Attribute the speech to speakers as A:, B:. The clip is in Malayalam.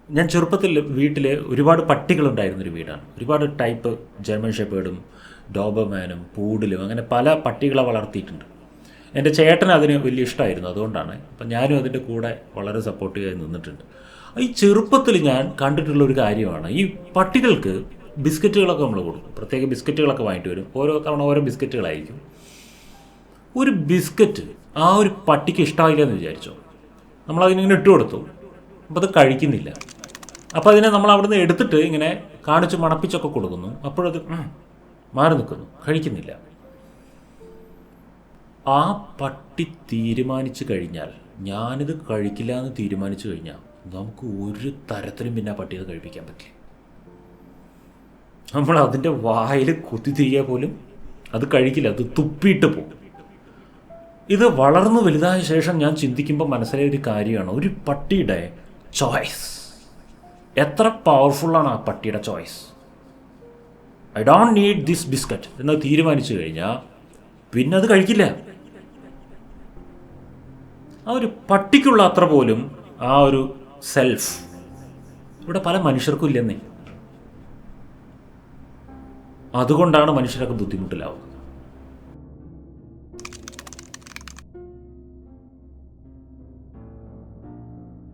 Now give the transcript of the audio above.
A: ഞാൻ ചെറുപ്പത്തിൽ വീട്ടിൽ ഒരുപാട് പട്ടികളുണ്ടായിരുന്നൊരു വീടാണ്. ഒരുപാട് ടൈപ്പ് ജർമ്മൻ ഷെപ്പേർഡും ഡോബർമാനും പൂഡിലും അങ്ങനെ പല പട്ടികളെ വളർത്തിയിട്ടുണ്ട്. എൻ്റെ ചേട്ടന് അതിന് വലിയ ഇഷ്ടമായിരുന്നു, അതുകൊണ്ടാണ്. അപ്പം ഞാനും അതിൻ്റെ കൂടെ വളരെ സപ്പോർട്ടീവായി നിന്നിട്ടുണ്ട്. ഈ ചെറുപ്പത്തിൽ ഞാൻ കണ്ടിട്ടുള്ള ഒരു കാര്യമാണ്, ഈ പട്ടികൾക്ക് ബിസ്ക്കറ്റുകളൊക്കെ നമ്മൾ കൊടുക്കും. പ്രത്യേക ബിസ്ക്കറ്റുകളൊക്കെ വാങ്ങിയിട്ട് വരും. ഓരോ തവണ ഓരോ ബിസ്ക്കറ്റുകളായിരിക്കും. ഒരു ബിസ്ക്കറ്റ് ആ ഒരു പട്ടിക്ക് ഇഷ്ടമായില്ല എന്ന് വിചാരിച്ചോ, നമ്മളതിനിങ്ങനെ ഇട്ട് കൊടുത്തു. അപ്പോൾ അത് കഴിക്കുന്നില്ല. അപ്പോൾ അതിനെ നമ്മൾ അവിടെ നിന്ന് എടുത്തിട്ട് ഇങ്ങനെ കാണിച്ച് മണപ്പിച്ചൊക്കെ കൊടുക്കുന്നു. അപ്പോഴത് മാറി നിൽക്കുന്നു, കഴിക്കുന്നില്ല. ആ പട്ടി തീരുമാനിച്ചു കഴിഞ്ഞാൽ, ഞാനിത് കഴിക്കില്ല എന്ന് തീരുമാനിച്ചു കഴിഞ്ഞാൽ, നമുക്ക് ഒരു തരത്തിലും പിന്നെ ആ പട്ടിയെ കഴിപ്പിക്കാൻ പറ്റില്ല. നമ്മൾ അതിൻ്റെ വായിൽ കുത്തി തിരികെ പോലും അത് കഴിക്കില്ല, അത് തുപ്പിയിട്ട് പോകും. ഇത് വളർന്നു വലുതായ ശേഷം ഞാൻ ചിന്തിക്കുമ്പോൾ മനസ്സിലായ ഒരു കാര്യമാണ്, ഒരു പട്ടിയുടെ ചോയ്സ് എത്ര പവർഫുള്ളാണ്. ആ പട്ടിയുടെ choice, I don't need this biscuit എന്ന് തീരുമാനിച്ചു കഴിഞ്ഞാൽ പിന്നെ അത് കഴിക്കില്ല. ആ ഒരു പട്ടിക്കുള്ള അത്ര പോലും ആ ഒരു സെൽഫ് ഇവിടെ പല മനുഷ്യർക്കും ഇല്ലെന്നേ. അതുകൊണ്ടാണ് മനുഷ്യരൊക്കെ ബുദ്ധിമുട്ടിലാവുന്നത്.